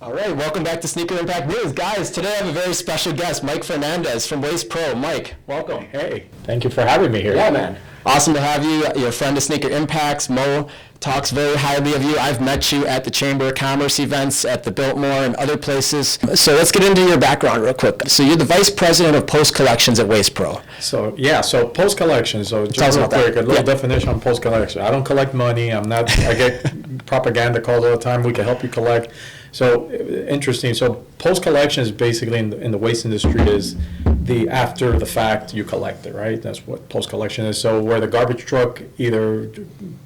All right, welcome back to Sneaker Impact News. Guys, today I have a very special guest, Mike Fernandez from Waste Pro. Mike, welcome. Hey, thank you for having me here. Yeah, man. Awesome to have you. You're a friend of Sneaker Impacts. Mo talks very highly of you. I've met you at the Chamber of Commerce events, at the Biltmore and other places. So let's get into your background real quick. So you're the Vice President of Post Collections at Waste Pro. So post collection. So just real quick, a little definition on post collection. I don't collect money. I get propaganda calls all the time. We can help you collect. So interesting. So post collection is basically in the waste industry is the after the fact you collect it, right? That's what post collection is. So where the garbage truck either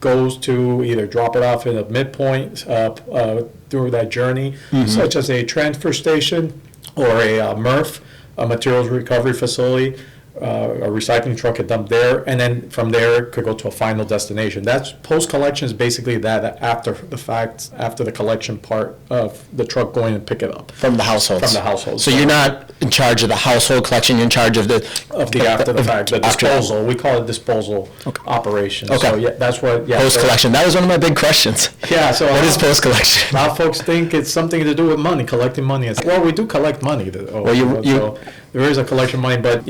goes to either drop it off at a midpoint through that journey, such as a transfer station or a MRF, a materials recovery facility. A recycling truck could dump there, and then from there could go to a final destination. That's post collection is basically that after the fact, after the collection part of the truck going and pick it up from the households. From the household. So you're not in charge of the household collection. You're in charge of the after the fact, the disposal. We call it disposal operation. Okay. So yeah, that's what. Yeah. Post collection. That was one of my big questions. Yeah. So what is post collection? A lot of folks think it's something to do with money, collecting money. Well, we do collect money. So there is a collection of money, but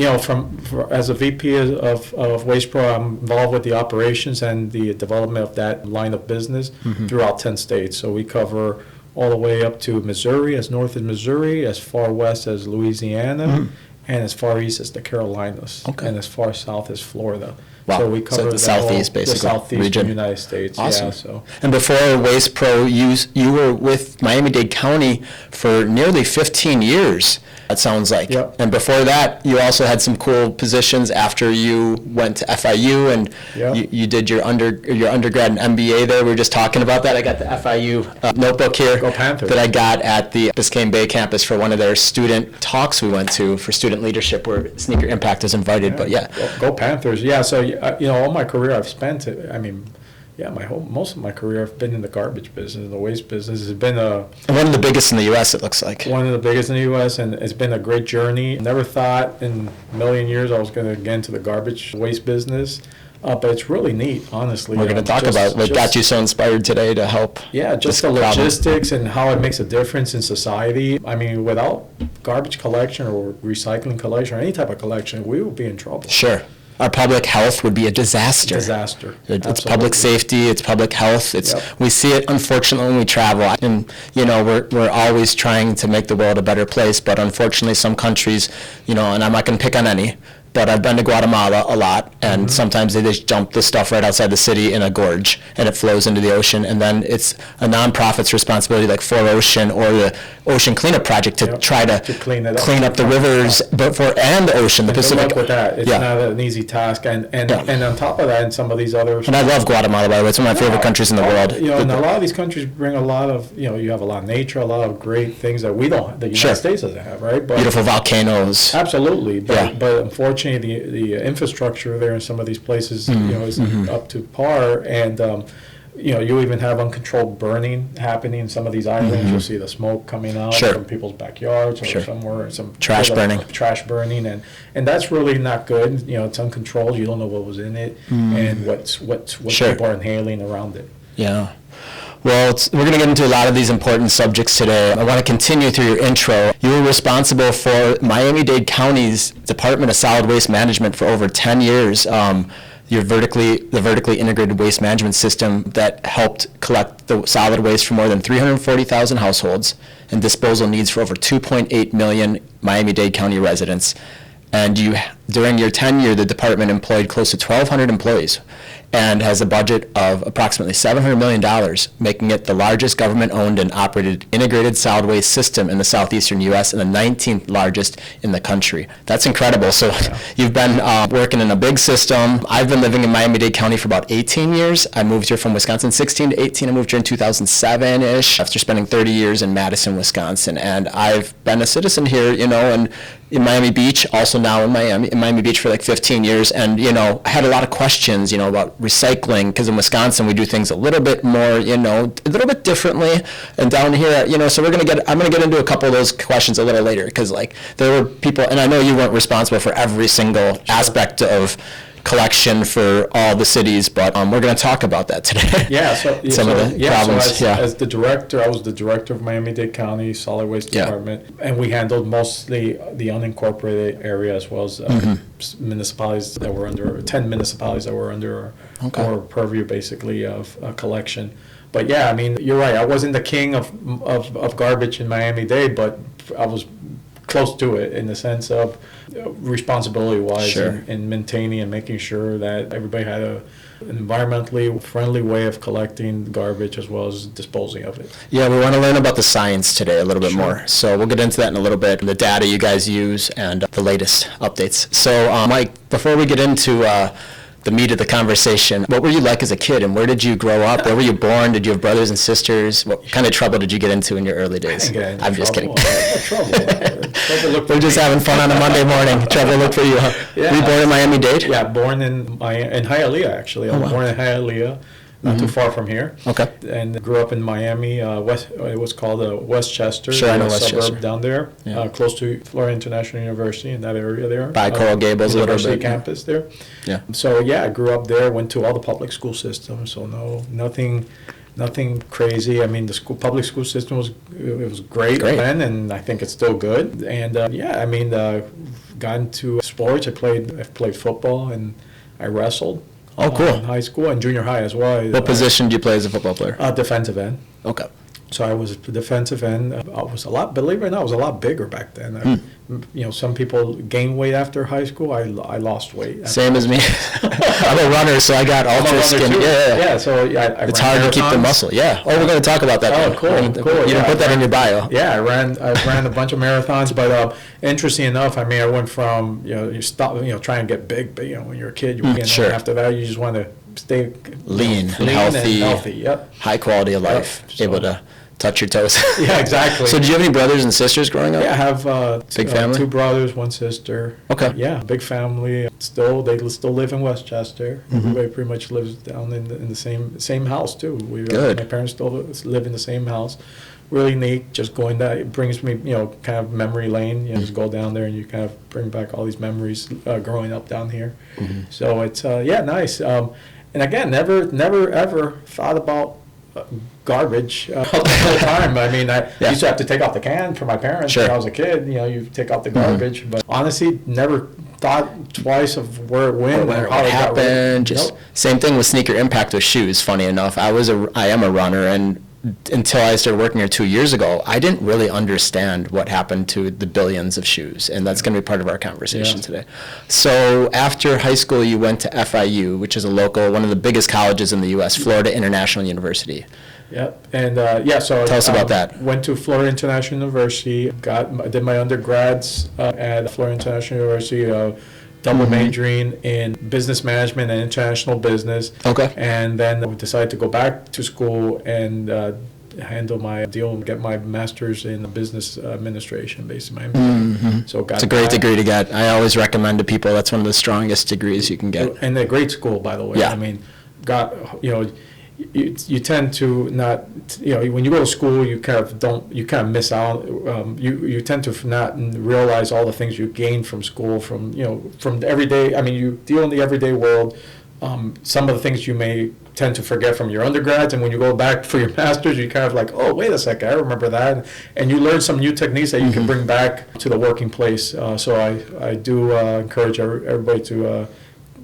as a VP of Waste Pro, I'm involved with the operations and the development of that line of business throughout 10 states. So we cover all the way up to Missouri, as north as Missouri, as far west as Louisiana, and as far east as the Carolinas, and as far south as Florida. Wow. So we cover the southeast, basically, the southeastern region. United States. Awesome. Yeah, so. And before Waste Pro, you were with Miami Dade County for nearly 15 years. It sounds like. Yep. And before that, you also had some cool positions after you went to FIU and you did your undergrad and MBA there. We were just talking about that. I got the FIU notebook here that I got at the Biscayne Bay campus for one of their student talks we went to for student leadership where Sneaker Impact was invited. But Go Panthers. Yeah, so all my career I've spent it. Most of my career I've been in the garbage business, the waste business. It's been one of the biggest in the U.S. It looks like. One of the biggest in the U.S. and it's been a great journey. Never thought in a million years I was going to get into the garbage waste business, but it's really neat, honestly. We're going to talk about what got you so inspired today to help. Yeah, just the logistics and how it makes a difference in society. I mean, without garbage collection or recycling collection or any type of collection, we would be in trouble. Sure. Our public health would be a disaster. It's public safety, it's public health. We see it, unfortunately, when we travel. And, we're always trying to make the world a better place. But unfortunately, some countries, and I'm not going to pick on any, but I've been to Guatemala a lot, and sometimes they just dump the stuff right outside the city in a gorge, and it flows into the ocean, and then it's a nonprofit's responsibility, like 4Ocean or the Ocean Cleanup Project, to try to clean up the rivers and the ocean, the Pacific. Good luck with that. It's not an easy task, and on top of that, in some of these other. And I love Guatemala, by the way. It's one of my favorite countries in the world. And a lot of these countries bring a lot of, you have a lot of nature, a lot of great things that we don't, the United States doesn't have, right? But beautiful volcanoes. Absolutely, but unfortunately, the infrastructure there in some of these places, isn't up to par, and you even have uncontrolled burning happening in some of these islands. You'll see the smoke coming out from people's backyards or somewhere, some trash burning, and that's really not good. It's uncontrolled. You don't know what was in it and what people are inhaling around it. Yeah. Well, we're going to get into a lot of these important subjects today. I want to continue through your intro. You were responsible for Miami-Dade County's Department of Solid Waste Management for over 10 years. The vertically integrated waste management system that helped collect the solid waste for more than 340,000 households and disposal needs for over 2.8 million Miami-Dade County residents. And during your tenure, the department employed close to 1,200 employees and has a budget of approximately $700 million, making it the largest government-owned and operated integrated solid waste system in the southeastern U.S. and the 19th largest in the country. That's incredible. So you've been working in a big system. I've been living in Miami-Dade County for about 18 years. I moved here from Wisconsin 16 to 18. I moved here in 2007-ish after spending 30 years in Madison, Wisconsin. And I've been a citizen here, and in Miami Beach, also now in Miami Beach for like 15 years, and I had a lot of questions, about recycling, because in Wisconsin we do things a little bit more, a little bit differently, and down here, so I'm gonna get into a couple of those questions a little later, because there were people, and I know you weren't responsible for every single aspect of, collection for all the cities, but we're going to talk about that today. Yeah, Some of the problems. So as the director, I was the director of Miami Dade County Solid Waste Department, and we handled mostly the unincorporated area as well as municipalities that were under 10 municipalities that were under our purview, basically, of collection. But yeah, I mean, you're right. I wasn't the king of garbage in Miami-Dade, but I was close to it in the sense of responsibility-wise in maintaining and making sure that everybody had an environmentally friendly way of collecting garbage as well as disposing of it. Yeah, we want to learn about the science today a little bit more. So we'll get into that in a little bit, the data you guys use and the latest updates. So Mike, before we get into the meat of the conversation, what were you like as a kid, and where did you grow up? Where were you born? Did you have brothers and sisters? What kind of trouble did you get into in your early days? I'm just kidding. We're just having fun on a Monday morning. Trouble look for you, huh? Yeah. Were you born in Miami-Dade? Yeah, born in Hialeah, actually. I was born in Hialeah, not too far from here. Okay. And grew up in Miami, it was called Westchester. Sure, I know suburb Westchester. down there, close to Florida International University in that area there. By Coral Gables a little bit. University campus there. Yeah. So yeah, I grew up there, went to all the public school systems, so nothing crazy. I mean, the public school system was great then, and I think it's still good. And I mean, got into sports. I played football and I wrestled. Oh, cool. In high school and junior high as well. What position did you play as a football player? Defensive end. Okay. So I was a defensive end. I was believe it or not, I was a lot bigger back then. Some people gain weight after high school. I lost weight. Same as me. I'm a runner, so I got ultra skin. Yeah. So it's hard to keep the muscle. Yeah. Oh, we're going to talk about that. Oh, cool. You didn't put that in your bio. Yeah, I ran a bunch of marathons, but interesting enough, I mean, I went from you stop try and get big, but when you're a kid, you can't. Sure. After that, you just want to stay lean and healthy. Yep. High quality of life. Yep. Able to touch your toes. Yeah, exactly. So did you have any brothers and sisters growing up? Yeah, I have big family? 2 brothers, 1 sister. Okay. Yeah, big family. They still live in Westchester. Everybody pretty much lives down in the same house too. Good. My parents still live in the same house. Really neat. Just going that, it brings me kind of memory lane. Just go down there and you kind of bring back all these memories growing up down here. So it's nice. And again, never ever thought about garbage all the time. I mean, I used to have to take out the can for my parents when I was a kid. You take out the garbage, but honestly, never thought twice of where it went or how it happened. Just same thing with sneaker impact with shoes. Funny enough, I am a runner, and until I started working here 2 years ago, I didn't really understand what happened to the billions of shoes, and that's going to be part of our conversation today. So after high school, you went to FIU, which is one of the biggest colleges in the U.S., Florida International University. Yep, and so tell us about that. Went to Florida International University. Did my undergrads at Florida International University. Double majoring in business management and international business. Okay. And then I decided to go back to school and handle my deal and get my master's in business administration based in Miami. So it's a great degree to get. I always recommend to people that's one of the strongest degrees you can get. And a great school, by the way. Yeah. I mean, you tend to not, when you go to school, you kind of miss out. You tend to not realize all the things you gain from school, from everyday. I mean, you deal in the everyday world. Some of the things you may tend to forget from your undergrads, and when you go back for your master's, you kind of like, oh, wait a second, I remember that, and you learn some new techniques that you can bring back to the working place. So I do encourage everybody to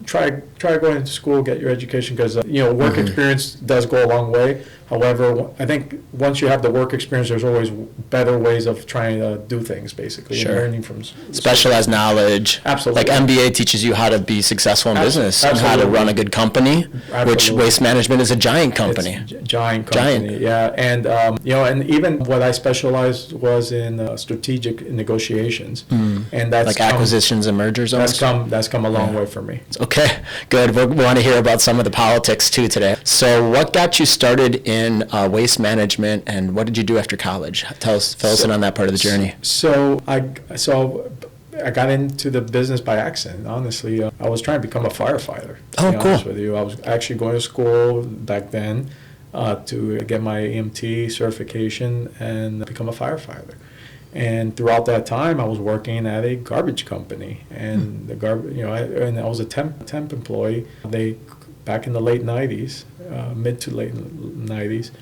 try going to school, get your education, because work experience does go a long way. However, I think once you have the work experience, there's always better ways of trying to do things, basically. Sure. Learning from specialized knowledge. Absolutely. Like MBA teaches you how to be successful in business and how to run a good company, which Waste Management is a giant company. It's giant company, yeah. And and even what I specialized was in strategic negotiations, and that's like acquisitions and mergers. That's come a long way for me. Okay, good. We want to hear about some of the politics too today. So, what got you started in waste management, and what did you do after college? Fill us in on that part of the journey. So I got into the business by accident. Honestly, I was trying to become a firefighter. Oh, to be honest with you, I was actually going to school back then to get my EMT certification and become a firefighter. And throughout that time, I was working at a garbage company, and and I was a temp employee. They back in the late '90s, mid to late '90s,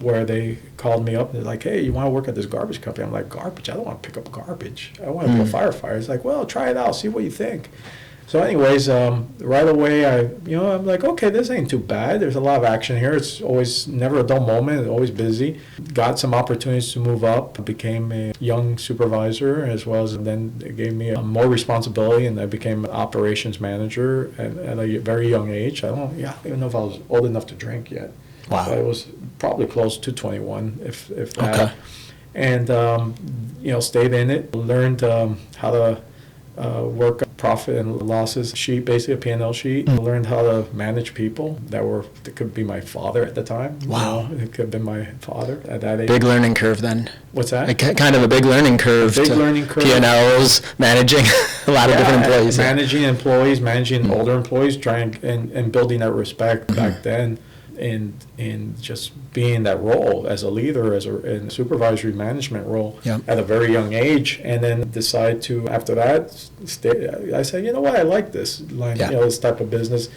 where they called me up and they're like, "Hey, you want to work at this garbage company?" I'm like, "Garbage? I don't want to pick up garbage. I want to be a firefighter." It's like, "Well, try it out, see what you think." So anyways, right away, I'm like, okay, this ain't too bad. There's a lot of action here. It's always never a dull moment. It's always busy. Got some opportunities to move up. Became a young supervisor, as well as then it gave me more responsibility, and I became an operations manager at a very young age. I don't even know if I was old enough to drink yet. Wow. But I was probably close to 21, if that. Okay. And stayed in it. Learned how to work profit and losses sheet, basically a P&L sheet. Learned how to manage people that could be my father at the time. Wow. It could have been my father at that age. Big learning curve then. What's that? Kind of a big learning curve. Learning curve. P&Ls, managing a lot of different employees. Managing employees, managing older employees, trying and building that respect back then. In just being that role as a leader, in a supervisory management role at a very young age, and then decide to, after that, I said, you know what, I like this line, this type of business.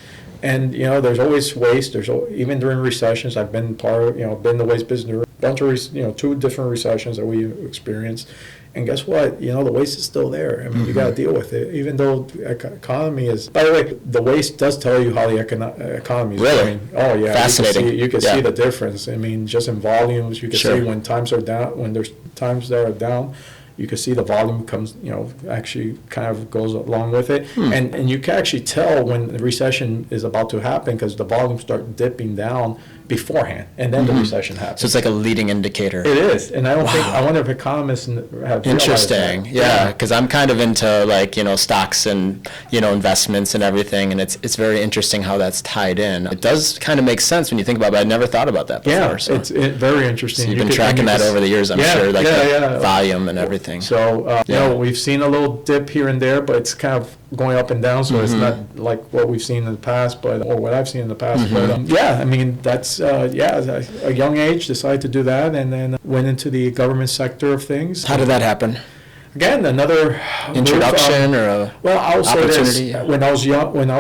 And there's always waste. Even during recessions, I've been been in the waste business. A bunch of 2 different recessions that we experienced. And guess what? The waste is still there. I mean, you got to deal with it, even though the economy is. By the way, the waste does tell you how the economy is going. Oh yeah, fascinating. You can see the difference. I mean, just in volumes, you can see when times are down. When there's times that are down, you can see the volume comes. Actually, kind of goes along with it, and you can actually tell when the recession is about to happen because the volumes start dipping down beforehand, and then the recession happens. So it's like a leading indicator. It is, and I wonder if economists have interesting. Yeah, because I'm kind of into stocks and investments and everything, and it's very interesting how that's tied in. It does kind of make sense when you think about it, but I never thought about that before. Yeah, so. it's very interesting. So you've been tracking that over the years, I'm sure, the volume and everything. So we've seen a little dip here and there, but it's kind of going up and down, so it's not like what we've seen in the past, or what I've seen in the past. But I mean, that's at a young age decided to do that, and then went into the government sector of things. How did that happen? Again, another introduction or a I'll say opportunity? This, when I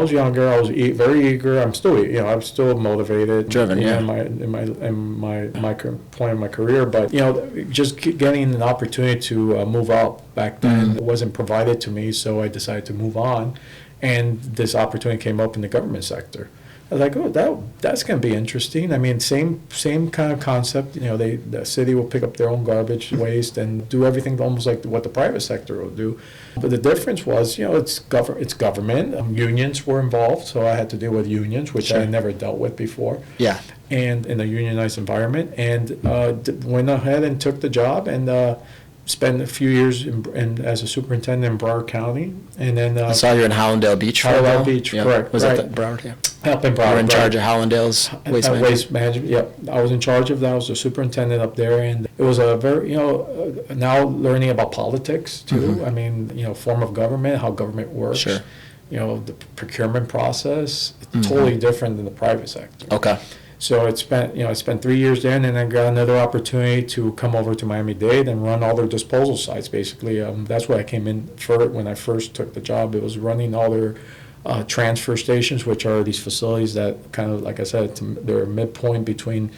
was younger, I was very eager. I'm still motivated, driven, in my point in my career. But just getting an opportunity to move up back then wasn't provided to me, so I decided to move on, and this opportunity came up in the government sector. I was like, oh, that's going to be interesting. I mean, same kind of concept. The city will pick up their own garbage waste and do everything almost like what the private sector will do. But the difference was, it's government. Unions were involved, so I had to deal with unions, which I never dealt with before. Yeah. And in a unionized environment, and went ahead and took the job and spent a few years as a superintendent in Broward County, and then I saw you in Hallandale Beach. Hallandale Beach, correct. Was that Broward? Yeah. Up in Broward. You were in charge of Hallandale's waste management. Yep, I was in charge of that. I was the superintendent up there, and it was a very now learning about politics too. I mean, form of government, how government works. Sure. The procurement process, totally different than the private sector. Okay. So I spent 3 years there, and then I got another opportunity to come over to Miami-Dade and run all their disposal sites. Basically, that's what I came in for when I first took the job. It was running all their transfer stations, which are these facilities that kind of, like I said, they're a midpoint between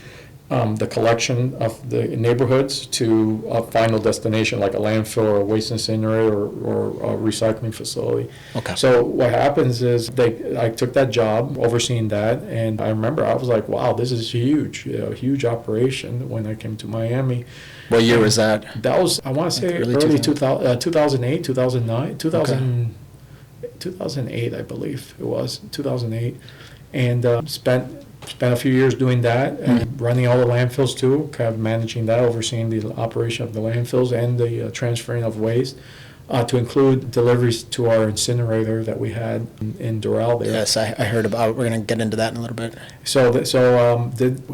the collection of the neighborhoods to a final destination, like a landfill or a waste incinerator or a recycling facility. Okay. So what happens is I took that job, overseeing that, and I remember I was like, wow, this is huge, huge operation when I came to Miami. What year was that? That was, I want to say, early 2008, 2009, 2008, I believe it was, 2008, and spent a few years doing that and running all the landfills too, kind of managing that, overseeing the operation of the landfills and the transferring of waste, to include deliveries to our incinerator that we had in Doral there. Yes, I heard about. We're going to get into that in a little bit.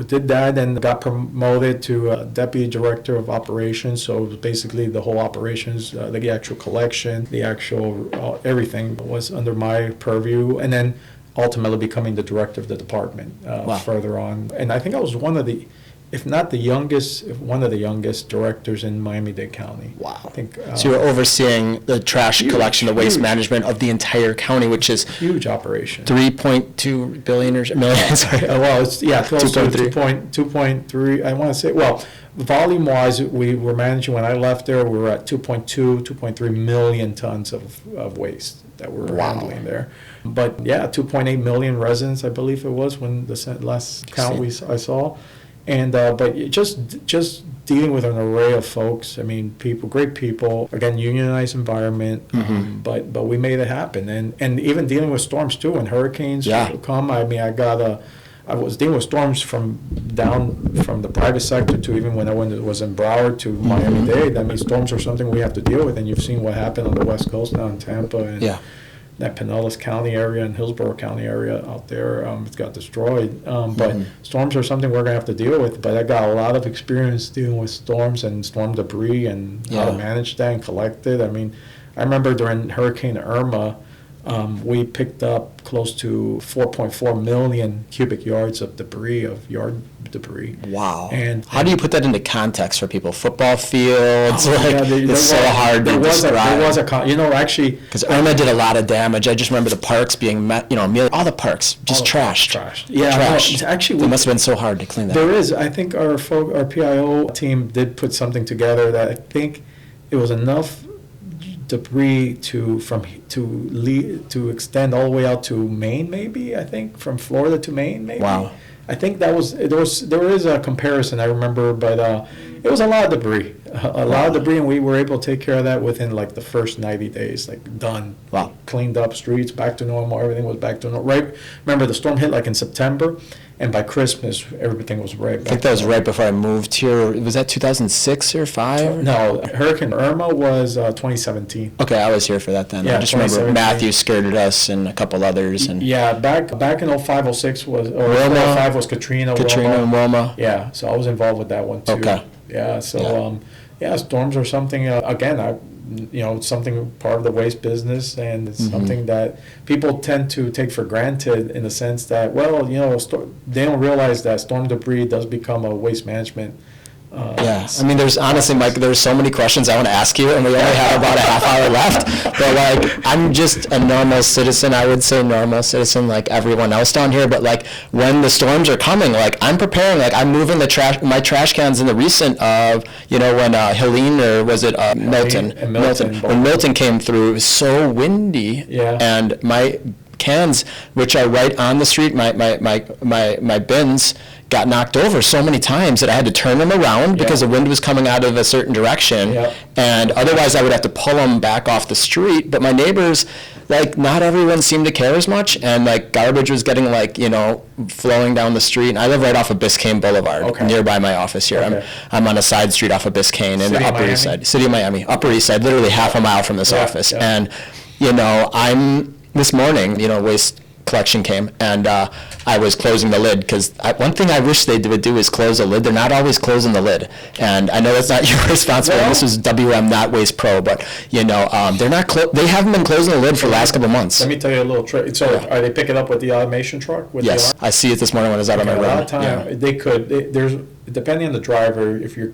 Did that and got promoted to deputy director of operations. So it was basically the whole operations, the actual collection, the actual everything was under my purview, and then ultimately becoming the director of the department further on. And I think I was one of the if not the youngest, one of the youngest directors in Miami-Dade County. Wow. I think, So you're overseeing the trash collection, the waste huge. management of the entire county, which is huge operation. 3.2 billion or million, sorry. Well, it's, close to 2.3. 2.3, I want to say, well, volume-wise, we were managing, when I left there, we were at 2.3 million tons of waste that we were handling there. But, 2.8 million residents, I believe it was, when the last count I saw. And, but just dealing with an array of folks, I mean, great people, again, unionized environment, but we made it happen. And even dealing with storms, too, when hurricanes come, I mean, I was dealing with storms from the private sector to even when I was in Broward to Miami-Dade. I mean, storms are something we have to deal with, and you've seen what happened on the West Coast now in Tampa and that Pinellas County area and Hillsborough County area out there. It got destroyed. But storms are something we're going to have to deal with. But I got a lot of experience dealing with storms and storm debris and how to manage that and collect it. I mean, I remember during Hurricane Irma, we picked up close to 4.4 million cubic yards of yard debris. Wow. And how do you put that into context for people? Football fields? It's so hard to describe. Actually, because Irma did a lot of damage. I just remember the parks being all the parks just trashed. Trashed. Actually, it must have been so hard to clean that. There is. I think our PIO team did put something together that I think it was enough debris to extend all the way out to Maine, maybe. I think from Florida to Maine, maybe. Wow. I think there is a comparison I remember, but it was a lot of debris, and we were able to take care of that within like the first 90 days, like done. Wow. Cleaned up, streets back to normal, everything was back to normal. Right. Remember the storm hit like in September. And by Christmas, everything was right back. I think that was right before I moved here. Was that 2006 or 5? No, Hurricane Irma was 2017. Okay, I was here for that then. Yeah, I just remember Matthew scared us and a couple others. And back in 05, 06 was, or Wilma, 05 was Katrina and Wilma. Yeah, so I was involved with that one too. Okay. Yeah, so storms are something, something part of the waste business, and it's something that people tend to take for granted in the sense that, they don't realize that storm debris does become a waste management. I mean, there's honestly, Mike, there's so many questions I want to ask you, and we only have about a half hour left. But I'm just a normal citizen. I would say normal citizen, like everyone else down here. But when the storms are coming, I'm preparing. I'm moving my trash cans in the recent when Helene, or was it Milton? When Milton came through, it was so windy. Yeah. And my cans, which are right on the street, my bins got knocked over so many times that I had to turn them around because the wind was coming out of a certain direction, and otherwise I would have to pull them back off the street. But my neighbors, not everyone seemed to care as much, and garbage was getting flowing down the street. And I live right off of Biscayne Boulevard, nearby my office here. Okay. I'm on a side street off of Biscayne in the Upper East Side, City of Miami, Upper East Side, literally half a mile from this office. And this morning, waste collection came, and I was closing the lid, because one thing I wish they would do is close the lid. They're not always closing the lid, and I know that's not your responsibility. This is WM, not Waste Pro, but they're not. They haven't been closing the lid for the last couple of months. Let me tell you a little trick. So, are they picking up with the automation truck? Yes, I see it this morning when I was out on my road. A lot of time they could. There's depending on the driver, if you're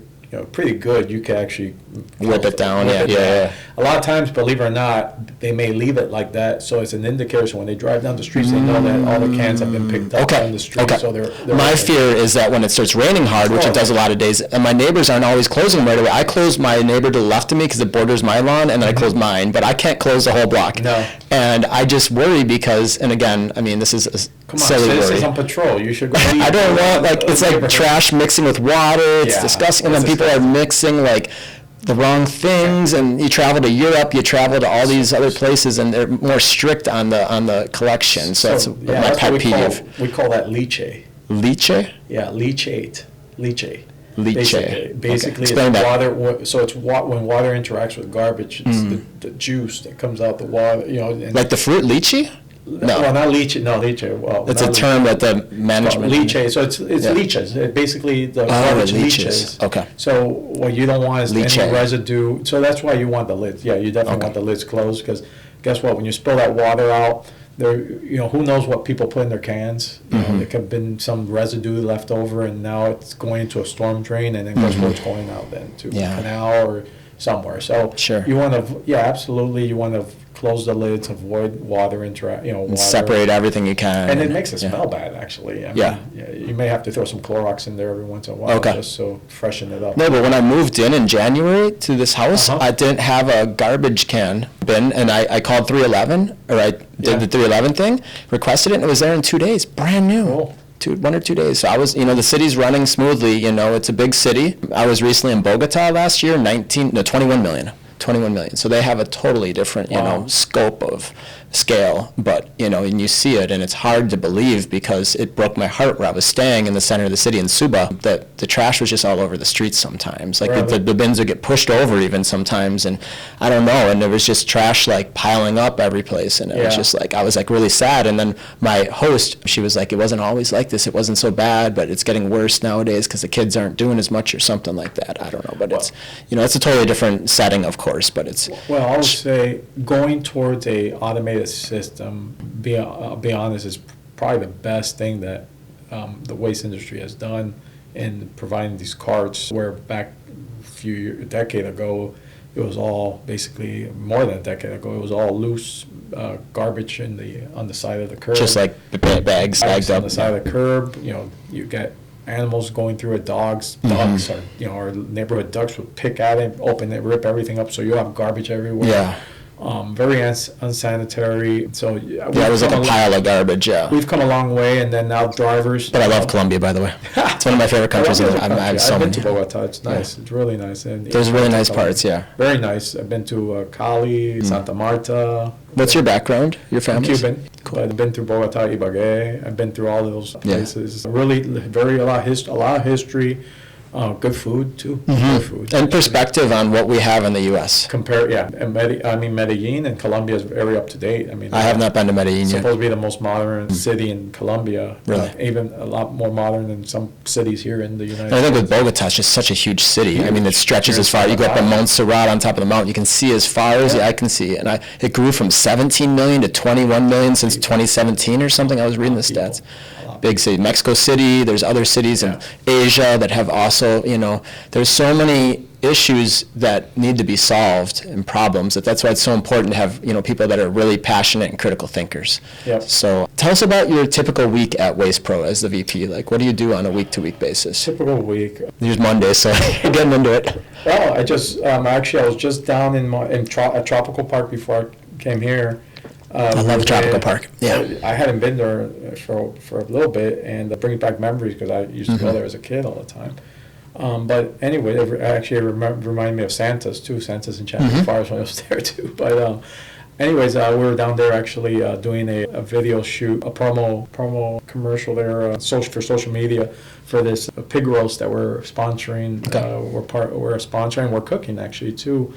pretty good, you can actually whip it down. A lot of times, believe it or not, they may leave it like that, so it's an indicator. So when they drive down the streets, they know that all the cans have been picked up on the street. So they're my fear is that when it starts raining hard, which it does a lot of days, and my neighbors aren't always closing them right away. I close my neighbor to the left of me because it borders my lawn, and then I close mine, but I can't close the whole block. No. And I just worry because, and again, I mean, this is a silly worry. Citizens on patrol. You should go. I don't want, it's like trash mixing with water. It's disgusting. And then people are mixing the wrong things, and you travel to Europe, you travel to all these other places, and they're more strict on the collection. So that's my pet peeve. We call that leachate. Leachate? Yeah, leachate. Leachate. Leachate. Basically, Explain that. Water. So it's when water interacts with garbage, it's the juice that comes out the water. Like the fruit lychee? No. Well, not leach. No, leachate. Well, it's a term that the management. Leachate. So it's leeches. Basically, the garbage leaches. Okay. So what you don't want is any residue. So that's why you want the lids. Yeah, you definitely want the lids closed, because guess what? When you spill that water out, who knows what people put in their cans. There could have been some residue left over, and now it's going into a storm drain, and then guess where it's going out then, to a canal or somewhere. So you want to, absolutely, you want to close the lids, avoid water water. Separate everything you can. And it makes it smell bad, actually. I mean, you may have to throw some Clorox in there every once in a while just so freshen it up. No, but when I moved in January to this house, I didn't have a garbage can bin, and I called 311, or I did the 311 thing, requested it, and it was there in 2 days, brand new. Cool. 1 or 2 days. So I was, the city's running smoothly. It's a big city. I was recently in Bogota last year, 21 million. 21 million. So they have a totally different, scope of scale, but, and you see it, and it's hard to believe because it broke my heart where I was staying in the center of the city in Suba, that the trash was just all over the streets sometimes. Like the bins would get pushed over even sometimes, and I don't know, and there was just trash like piling up every place, and it was just like, I was like really sad. And then my host, she was like, it wasn't always like this, it wasn't so bad, but it's getting worse nowadays because the kids aren't doing as much or something like that. I don't know, but it's, it's a totally different setting, of course, but it's... Well, I would say going towards a automated system, I'll be honest, is probably the best thing that the waste industry has done in providing these carts, where back a decade ago, it was all basically, more than a decade ago, it was all loose garbage on the side of the curb. Just like the bags bagged up. On the side of the curb, you get animals going through it, ducks, or our neighborhood ducks would pick at it, open it, rip everything up, so you have garbage everywhere. Yeah. Very unsanitary. So it was like a pile of garbage. Yeah. We've come a long way, and then now drivers. But I love Colombia, by the way. It's one of my favorite countries. I've been to Bogota. It's nice. It's really nice. And there's really nice parts. Yeah. Very nice. I've been to Cali, Santa Marta. What's your background? Your family? I'm Cuban. Cool. I've been through Bogota, Ibagué. I've been through all those places. Really, a lot of history. Good food too. Good food. And perspective on what we have in the U.S. And Medellin and Colombia is very up to date. I have not been to Medellin yet. It's supposed to be the most modern city in Colombia. Really? Even a lot more modern than some cities here in the United States. I think with Bogota, it's just such a huge city. It stretches as far. You go up in Montserrat on top of the mountain, you can see as far as the eye can see. And it grew from 17 million to 21 million since 2017 or something. I was reading the stats. Big city. Mexico City, there's other cities in Asia that have also, there's so many issues that need to be solved and problems that's why it's so important to have, people that are really passionate and critical thinkers. Yep. So tell us about your typical week at Waste Pro as the VP. Like, what do you do on a week-to-week basis? Typical week. Here's Monday, so getting into it. Well, I was just down in a tropical park before I came here. I love the tropical park. Yeah. I hadn't been there for a little bit, and bringing back memories because I used to go there as a kid all the time. But anyway, it actually reminded me of Santa's too. Santa's in Chapter Fires when I was there too. But anyways, we were down there actually doing a video shoot, a promo commercial there for social media for this pig roast that we're sponsoring. We're sponsoring. We're cooking actually too.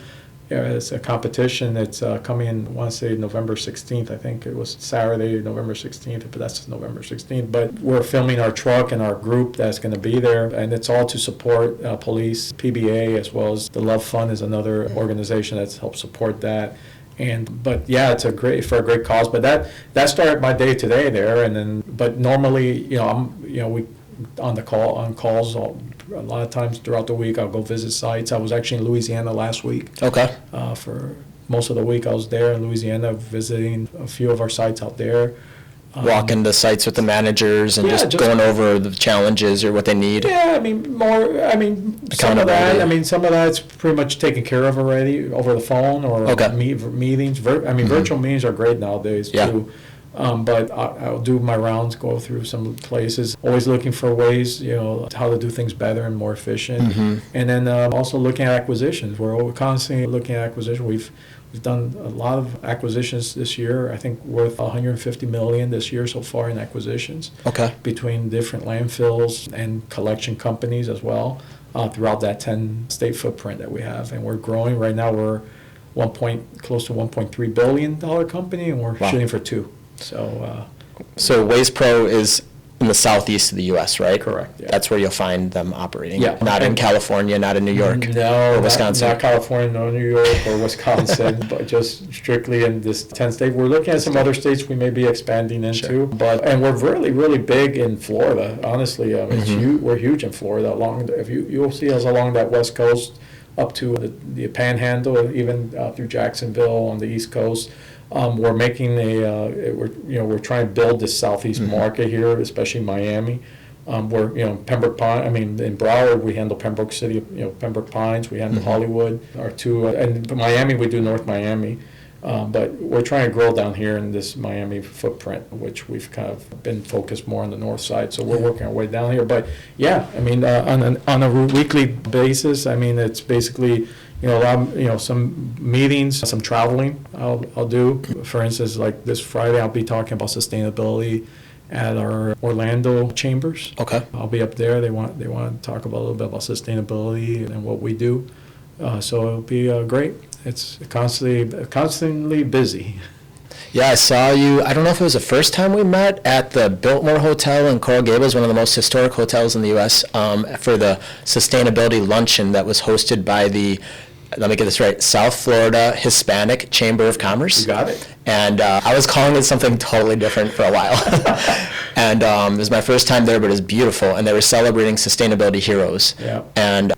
Yeah, it's a competition that's coming in, I want to say November 16th. I think it was Saturday, November 16th, but that's November 16th. But we're filming our truck and our group that's going to be there, and it's all to support police, PBA, as well as the Love Fund is another organization that's helped support that. But yeah, it's for a great cause. But that started my day today there, and then but normally, we on calls a lot of times throughout the week. I'll go visit sites. I was actually in Louisiana last week. Okay. For most of the week, I was there in Louisiana visiting a few of our sites out there. Walking the sites with the managers and just going over the challenges or what they need. Yeah, some of that. Some of that's pretty much taken care of already over the phone or meetings. Virtual meetings are great nowadays too. But I'll do my rounds, go through some places, always looking for ways, how to do things better and more efficient. And then also looking at acquisitions. We're constantly looking at acquisition. We've done a lot of acquisitions this year, I think worth $150 million this year so far in acquisitions. Okay. Between different landfills and collection companies as well, throughout that 10-state footprint that we have. And we're growing. Right now we're close to $1.3 billion company, and we're shooting for $2 billion. So Waste Pro is in the southeast of the U.S., right? Correct, yeah. That's where you'll find them operating. Yeah. Not in California, not in New York. No, or Wisconsin. Not California, no New York or Wisconsin, but just strictly in this 10 state. We're looking at some other states we may be expanding into, Sure. and we're really, really big in Florida. Honestly, it's we're huge in Florida. If you'll see us along that West Coast, up to the Panhandle, even through Jacksonville on the East Coast. We're making we're trying to build this Southeast market here, especially Miami. We're Pembroke Pines. I mean, in Broward we handle Pembroke City. Pembroke Pines. We handle Hollywood. Our two, and Miami we do North Miami. But we're trying to grow down here in this Miami footprint, which we've kind of been focused more on the north side. So we're working our way down here. But yeah, I mean, on a weekly basis, I mean, it's basically some meetings, some traveling I'll do. For instance, like this Friday, I'll be talking about sustainability at our Orlando chambers. Okay. I'll be up there. They want to talk about a little bit about sustainability and what we do. So it'll be great. It's constantly busy. Yeah, I saw you. I don't know if it was the first time we met at the Biltmore Hotel in Coral Gables, one of the most historic hotels in the U.S., for the sustainability luncheon that was hosted by the, let me get this right, South Florida Hispanic Chamber of Commerce. You got it. And I was calling it something totally different for a while. And it was my first time there, but it was beautiful. And they were celebrating sustainability heroes. Yeah. And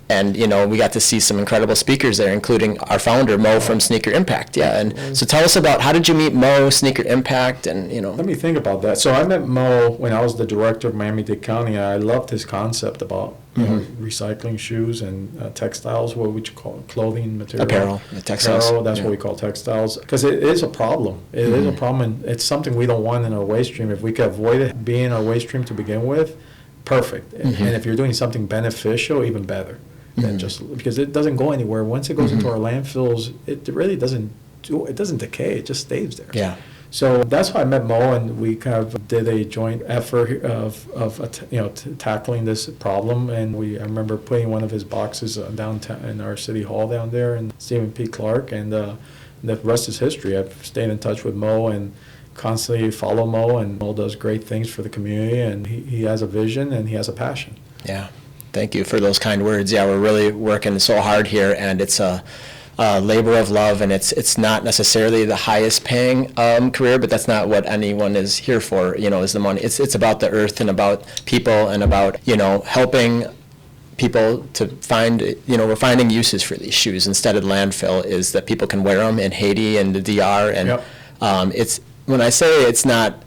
we got to see some incredible speakers there, including our founder, Mo from Sneaker Impact. Yeah. And so tell us about, how did you meet Mo, Sneaker Impact, and Let me think about that. So I met Mo when I was the director of Miami Dade County. I loved his concept about recycling shoes and textiles, what would you call it? Clothing material. Apparel, textiles. Apparel, that's what we call textiles. Because it is a problem. It is a problem, and it's something we don't want in our waste stream. If we could avoid it being in our waste stream to begin with, perfect. And if you're doing something beneficial, even better. Than just because it doesn't go anywhere. Once it goes into our landfills, it really doesn't decay. It just stays there. Yeah. So that's how I met Mo, and we kind of did a joint effort of tackling this problem. And I remember putting one of his boxes downtown in our city hall down there, and Stephen P. Clark, and the rest is history. I've stayed in touch with Mo and constantly follow Mo, and Mo does great things for the community, and he has a vision and he has a passion. Yeah. Thank you for those kind words. Yeah, we're really working so hard here, and it's a labor of love, and it's not necessarily the highest paying career, but that's not what anyone is here for, is the money. It's about the earth and about people and about, helping people to find, we're finding uses for these shoes instead of landfill, is that people can wear them in Haiti and the DR. And it's, when I say it's not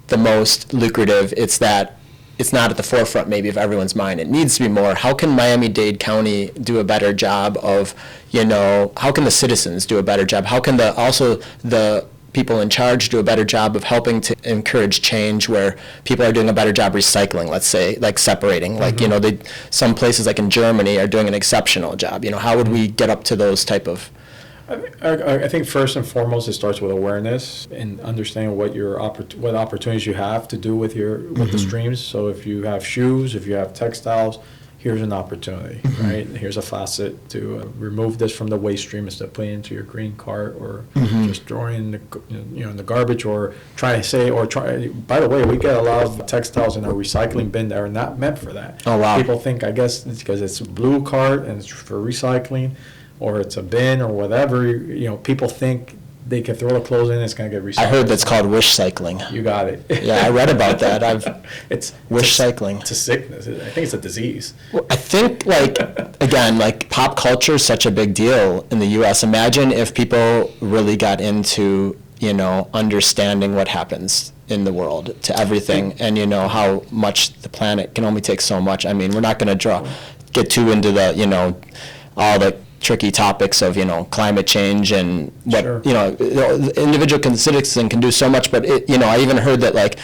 the most lucrative, it's that it's not at the forefront maybe of everyone's mind. It needs to be more. How can Miami-Dade County do a better job of, how can the citizens do a better job? How can the people in charge do a better job of helping to encourage change where people are doing a better job recycling, let's say, like separating, like, some places like in Germany are doing an exceptional job. How would we get up to those type of... I think first and foremost it starts with awareness and understanding what opportunities you have to do with the streams. So if you have shoes, if you have textiles, here's an opportunity, right? Here's a facet to remove this from the waste stream instead of putting it into your green cart or just throwing in the garbage, or by the way, we get a lot of textiles in our recycling bin that are not meant for that. Oh, wow. People think, I guess it's because it's a blue cart and it's for recycling, or it's a bin or whatever, people think they can throw the clothes in, it's going to get recycled. I heard that's called wish cycling. You got it. Yeah, I read about that. It's wish cycling. It's a sickness. I think it's a disease. Well, I think, again, pop culture is such a big deal in the U.S. Imagine if people really got into, understanding what happens in the world to everything, and how much the planet can only take so much. I mean, we're not going to get too into the, all the tricky topics of climate change and what the individual citizen can do so much, but I even heard that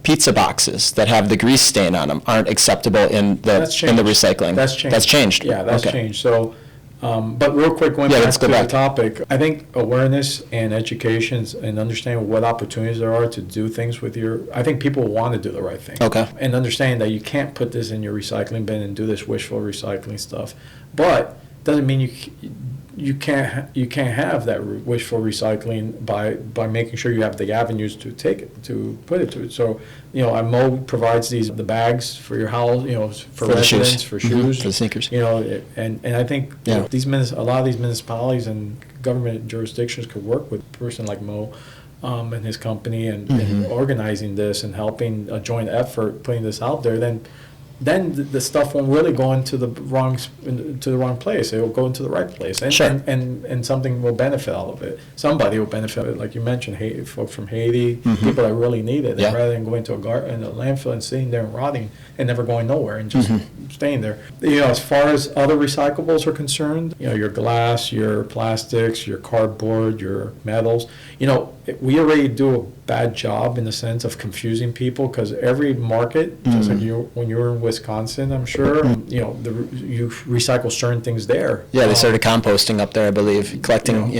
pizza boxes that have the grease stain on them aren't acceptable in the recycling. That's changed. Yeah, that's changed. So, but real quick, going back to the topic, I think awareness and education and understanding what opportunities there are to do things with I think people want to do the right thing. Okay. And understanding that you can't put this in your recycling bin and do this wishful recycling stuff, but doesn't mean you can't have that wishful recycling by making sure you have the avenues to take it, to put it to it. So, Mo provides the bags for your house, for residents, for shoes, for the sneakers. And I think a lot of these municipalities and government jurisdictions could work with a person like Mo and his company and organizing this and helping a joint effort, putting this out there. Then the stuff won't really go into the wrong place. It will go into the right place, and something will benefit out of it. Somebody will benefit, like you mentioned, folks from Haiti, people that really need it, rather than going to a landfill and sitting there and rotting and never going nowhere and just staying there. As far as other recyclables are concerned, your glass, your plastics, your cardboard, your metals, we already do a bad job in the sense of confusing people, because every market, just like when you were in Wisconsin, I'm sure, you recycle certain things there. Yeah, they started composting up there, I believe, collecting,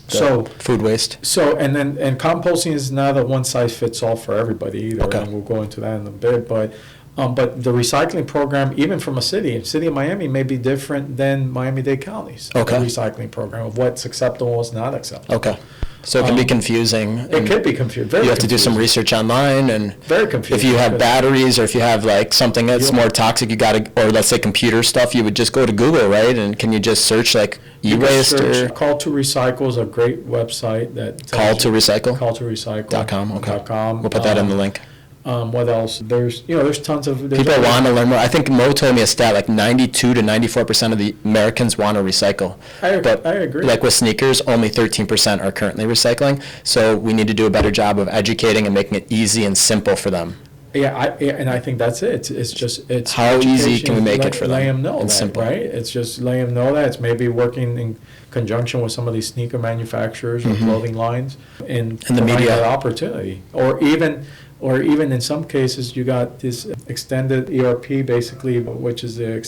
food waste. So, and composting is not a one-size-fits-all for everybody either, and we'll go into that in a bit, but the recycling program, even from a city of Miami, may be different than Miami-Dade County's recycling program of what's acceptable and what's not acceptable. Okay. So it can be confusing. It could be confusing. You have to do some research online, and very confusing. If you have batteries, or if you have something that's more toxic, or let's say computer stuff, you would just go to Google, right? And can you just search e-waste or Call to Recycle is a great website that Call to Recycle. Calltorecycle.com. Okay. We'll put that in the link. What else? There's tons of people want to learn more. I think Mo told me a stat 92 to 94% of the Americans want to recycle. I agree. Like with sneakers, only 13% are currently recycling. So we need to do a better job of educating and making it easy and simple for them. And I think that's it. It's how easy can we make it for them? Lay them know and that, simple. Right? It's just letting them know that. It's maybe working in conjunction with some of these sneaker manufacturers or clothing lines and the media that opportunity, or even in some cases, you got this extended ERP, basically, which is the I'm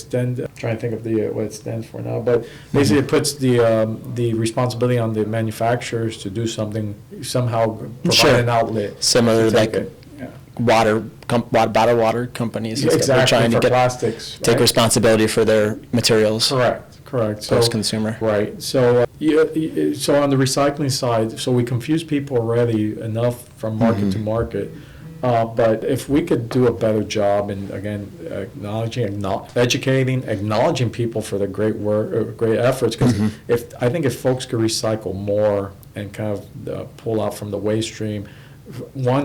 trying to think of what it stands for now, but basically it puts the responsibility on the manufacturers to do something, somehow provide an outlet. Similar bottled water companies. Exactly, trying to get plastics. Take responsibility for their materials. Correct. Post-consumer. Right. So, so on the recycling side, so we confuse people already enough from market to market. But if we could do a better job in, again, educating, acknowledging people for their great work, great efforts, because if folks could recycle more and kind of pull out from the waste stream,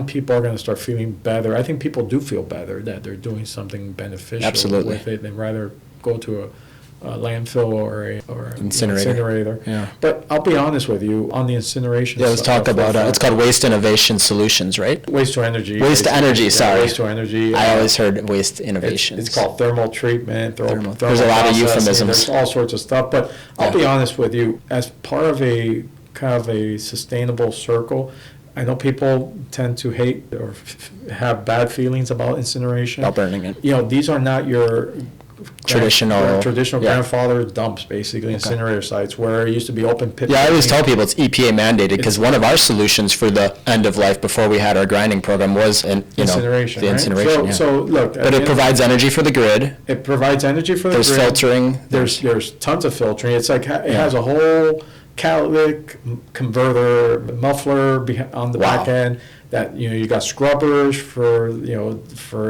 people are going to start feeling better. I think people do feel better that they're doing something beneficial with it, than rather go to a landfill or an incinerator. Yeah. But I'll be honest with you, on the incineration let's talk about it's called Waste Innovation Solutions, right? Waste to energy. Waste to energy, sorry. Waste to energy. I always heard waste innovations. It's called thermal treatment. Thermal There's a lot of euphemisms. There's all sorts of stuff. But I'll be honest with you, as part of a kind of a sustainable circle, I know people tend to hate or have bad feelings about incineration. About burning it. These are not your traditional grandfather dumps, basically, incinerator sites where it used to be open pit. Yeah, I always tell people it's EPA mandated, because one of our solutions for the end of life before we had our grinding program was incineration. The incineration. So look, but it provides energy for the grid. It provides energy for the grid. There's filtering. There's tons of filtering. It's like it has a whole catalytic converter muffler on the back end. That you got scrubbers for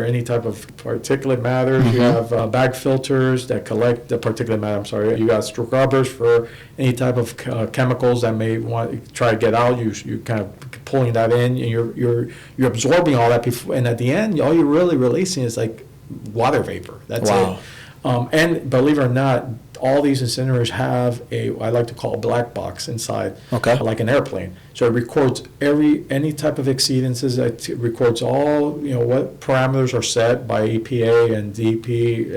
any type of particulate matter. You have bag filters that collect the particulate matter. You got scrubbers for any type of chemicals that may want to try to get out. You kind of pulling that in, and you're absorbing all that before, and at the end, all you're really releasing is like water vapor. That's it. And believe it or not, all these incinerators have I like to call a black box inside, like an airplane. So it records any type of exceedances. It records all what parameters are set by EPA and DEP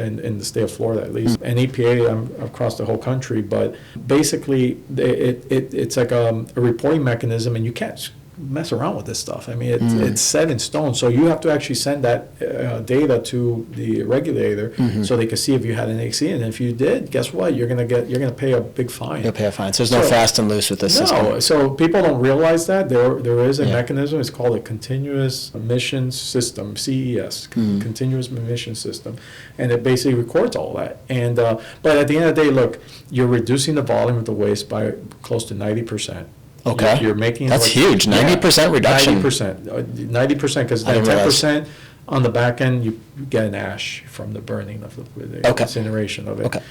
and in the state of Florida at least, and EPA across the whole country. But basically, it's like a reporting mechanism, and you can't mess around with this stuff. I mean, it's set in stone. So you have to actually send that data to the regulator so they can see if you had an AC. And if you did, guess what? You're gonna pay a big fine. You'll pay a fine. So there's no fast and loose with this system. No. So people don't realize that there is a mechanism. It's called a continuous emissions system, CES, continuous emission system, and it basically records all that. And but at the end of the day, look, you're reducing the volume of the waste by close to 90%. Okay. You're making that's huge. 90% reduction. 90%, because then 10% on the back end you get an ash from the burning of the incineration of it. Okay.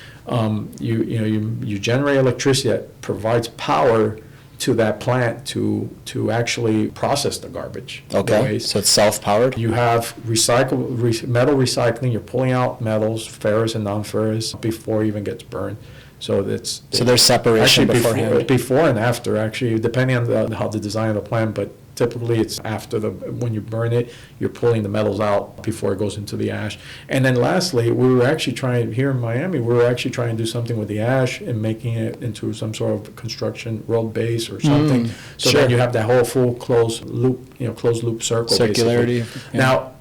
You generate electricity that provides power to that plant to actually process the garbage. Okay. The waste. So it's self-powered. You have metal recycling. You're pulling out metals, ferrous and non-ferrous, before it even gets burned. So there's separation beforehand. Before and after, actually, depending on how the design of the plant, but typically it's after when you burn it, you're pulling the metals out before it goes into the ash. And then lastly, we were actually trying, here in Miami, to do something with the ash and making it into some sort of construction road base or something. So then you have that whole full closed loop circle. Circularity. Yeah. Now,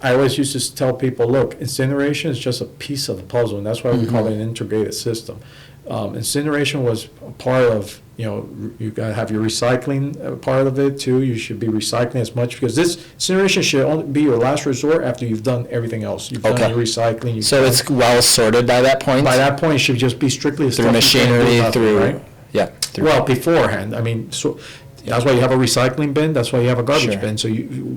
I always used to tell people, look, incineration is just a piece of the puzzle, and that's why we call it an integrated system. Incineration was a part of, you got to have your recycling part of it too. You should be recycling as much, because this incineration should only be your last resort after you've done everything else. You've done your recycling. So it's well sorted by that point? By that point, it should just be strictly through machinery, right? Yeah. Well, beforehand. I mean, that's why you have a recycling bin. That's why you have a garbage bin. So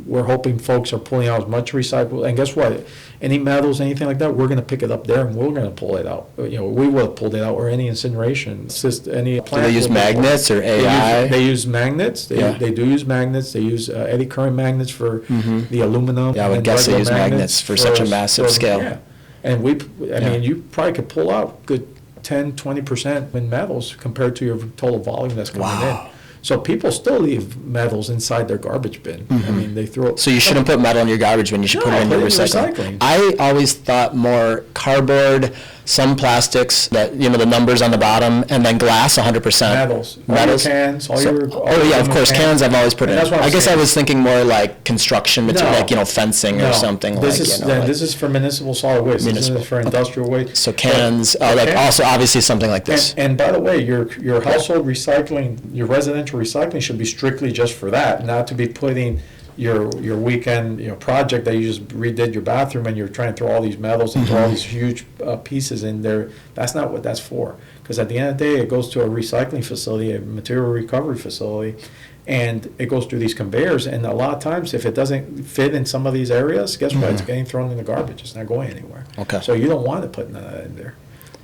we're hoping folks are pulling out as much recyclable. And guess what? Any metals, anything like that, we're going to pick it up there and we're going to pull it out. We will have pulled it out, or any incineration. Any plant. Do they use magnets or AI? They use magnets. They do use magnets. They use eddy current magnets for the aluminum. Yeah, I would guess they use magnets for such a massive scale. Yeah. And I mean, you probably could pull out good 10, 20% in metals compared to your total volume that's coming in. So people still leave metals inside their garbage bin. I mean, they throw. So you shouldn't put metal in your garbage bin. You should put it in your recycling. I always thought more cardboard, some plastics that the numbers on the bottom, and then glass 100%. Metals. All your cans. Of course, cans I've always put in. I guess I was thinking more like construction material, like fencing or something. This is for municipal solid waste. This is for industrial waste. So cans. Also obviously something like this. And by the way, your household recycling, your residential recycling should be strictly just for that, not to be putting your weekend project that you just redid your bathroom and you're trying to throw all these metals and throw all these huge pieces in there. That's not what that's for, because at the end of the day it goes to a recycling facility, a material recovery facility, and it goes through these conveyors, and a lot of times if it doesn't fit in some of these areas, guess what? It's getting thrown in the garbage. It's not going anywhere. Okay. So you don't want to put none of that in there.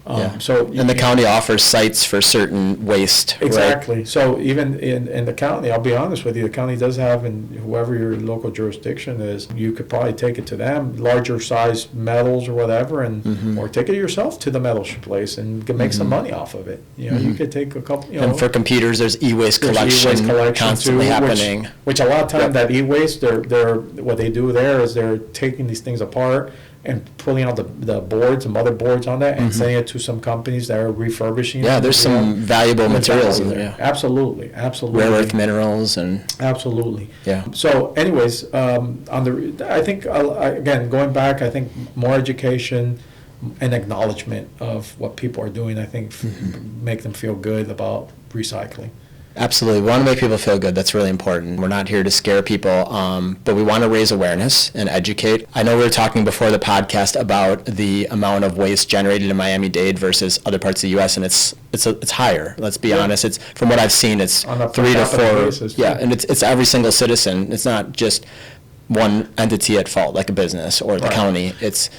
And the county offers sites for certain waste. Exactly. Right? So even in the county, I'll be honest with you, the county does have, and whoever your local jurisdiction is, you could probably take it to them, larger size metals or whatever, and or take it yourself to the metal place and make some money off of it. You could take a couple. And for computers, there's e-waste collection constantly happening. Which a lot of times that e-waste, they're what they do there is they're taking these things apart and pulling out the boards and motherboards on that and sending it to some companies that are refurbishing. Yeah, there's some valuable materials in there. Yeah. Absolutely. Rare earth minerals and. Absolutely. Yeah. So, anyways, I think again going back, I think more education and acknowledgement of what people are doing, I think, make them feel good about recycling. Absolutely. We want to make people feel good. That's really important. We're not here to scare people, but we want to raise awareness and educate. I know we were talking before the podcast about the amount of waste generated in Miami-Dade versus other parts of the U.S., and it's higher. Let's be honest. It's from what I've seen, it's on a 3 to 4. Basis, and it's every single citizen. It's not just one entity at fault, like a business or the county. It's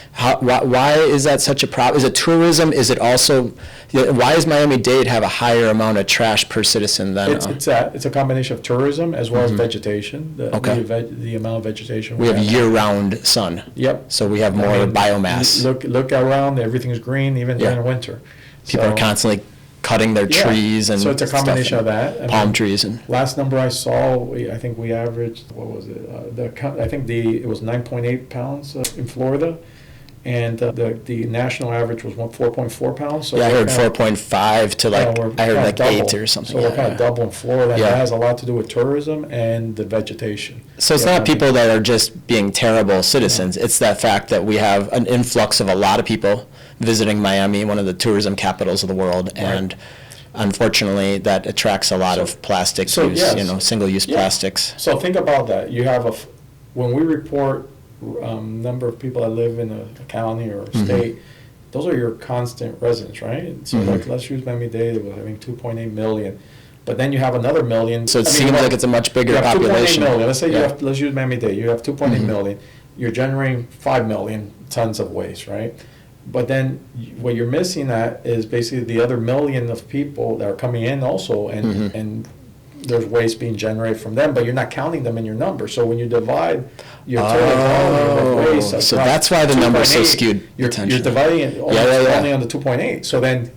why is that such a problem? Is it tourism? Is it also why does Miami-Dade have a higher amount of trash per citizen than? It's a combination of tourism as well as vegetation. The amount of vegetation we have year-round sun. Yep. So we have more biomass. Look around. Everything's green even during the winter. People are constantly cutting their trees and so it's a combination of that. Palm trees and. Last number I saw, I think we averaged, what was it? It was 9.8 pounds in Florida, and the national average was 4.4 pounds. So yeah, I heard 4.5 to like, I heard like double. 8 or something. So we're kind of double in Florida, and Yeah. that has a lot to do with tourism and the vegetation. So it's not people that are just being terrible citizens. It's that fact that we have an influx of a lot of people visiting Miami, one of the tourism capitals of the world, and unfortunately that attracts a lot of plastic use, yes. single-use Yeah. plastics. So think about that. You have when we report number of people that live in a county or a state, those are your constant residents, right? So like, let's use Miami-Dade, we're having 2.8 million. But then you have another million. So it seems like it's a much bigger population. 2.8 million. Let's say let's use Miami-Dade. You have 2.8 million. You're generating 5 million tons of waste, right? But then what you're missing at is basically the other million of people that are coming in also, and there's waste being generated from them, but you're not counting them in your number. So when you divide your total volume of waste, so that's why the number's so skewed. You're dividing it only on the 2.8. So then